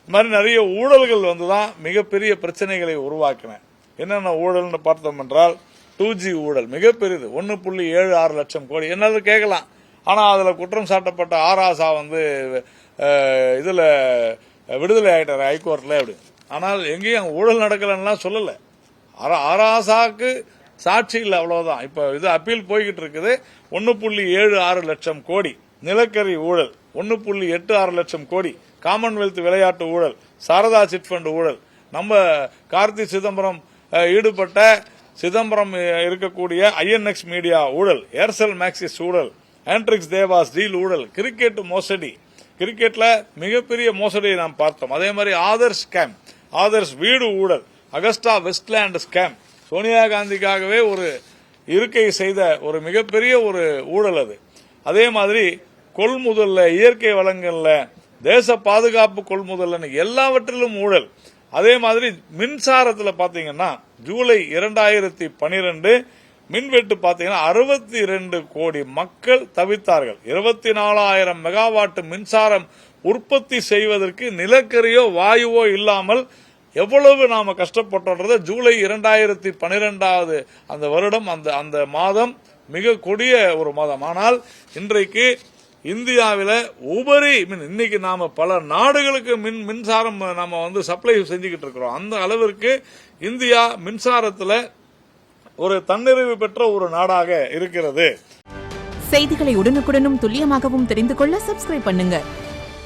இந்த மாதிரி நிறைய ஊழல்கள் வந்துதான் மிகப்பெரிய பிரச்சனைகளை உருவாக்கின. என்னென்ன ஊழல்னு பார்த்தோம் என்றால் 2G ஊழல் மிகப்பெரியது, 1.76 லட்சம் கோடி. என்னது கேட்கலாம். ஆனா அதுல குற்றம் சாட்டப்பட்ட ஆராசா இதுல விடுதலை ஆயிட்டார் ஹைகோர்ட்ல. அப்படி ஆனால் எங்கேயும் ஊழல் நடக்கலன்னா சொல்லல. ஆராசாக்கு சாட்சி இல்லை, அவ்வளவுதான். இப்ப இது அப்பீல் போய்கிட்டு இருக்குது. 1.76 லட்சம் கோடி நிலக்கரி ஊழல், 1.86 லட்சம் கோடி காமன்வெல்த் விளையாட்டு ஊழல், சாரதா சிட் ஃபண்ட் ஊழல், நம்ம கார்த்தி சிதம்பரம் ஈடுபட்ட சிதம்பரம் இருக்கக்கூடிய INX மீடியா ஊழல், ஏர்செல் மேக்சிஸ் ஊழல், ஆண்ட்ரிக்ஸ் தேவாஸ் டீல் ஊழல், கிரிக்கெட் மோசடி, கிரிக்கெட்ல மிகப்பெரிய மோசடியை நாம் பார்த்தோம். அதே மாதிரி ஆதர்ஸ் வீடு ஊழல், அகஸ்டா வெஸ்ட்லேண்ட் ஸ்கேம், சோனியா காந்திக்காகவே ஒரு இருக்கை செய்த ஒரு மிகப்பெரிய ஒரு ஊழல் அது. அதே மாதிரி கொள்முதல்ல, இயற்கை வளங்கள்ல, தேச பாதுகாப்பு கொள்முதல் எல்லாவற்றிலும் ஊழல். அதே மாதிரி மின்சாரத்துல பாத்தீங்கன்னா ஜூலை 2012 மின்வெட்டு பாத்தீங்கன்னா 62 கோடி மக்கள் தவித்தார்கள். 24,000 மெகாவாட் மின்சாரம் உற்பத்தி செய்வதற்கு நிலக்கரியோ வாயுவோ இல்லாமல் எவ்வளவு நாம கஷ்டப்பட்டோன்றத ஜூலை 2012 அந்த வருடம் அந்த மாதம் மிக கொடிய ஒரு மாதம். ஆனால் இன்றைக்கு இந்தியாவில உபரி இன்னைக்கு நாம பல நாடுகளுக்கு மின்சாரம் நாம சப்ளை செஞ்சுக்கிட்டு இருக்கிறோம். அந்த அளவிற்கு இந்தியா மின்சாரத்துல ஒரு தன்னிறைவு பெற்ற ஒரு நாடாக இருக்கிறது. செய்திகளை உடனுக்குடனும் துல்லியமாகவும் தெரிந்து கொள்ள சப்ஸ்கிரைப் பண்ணுங்க.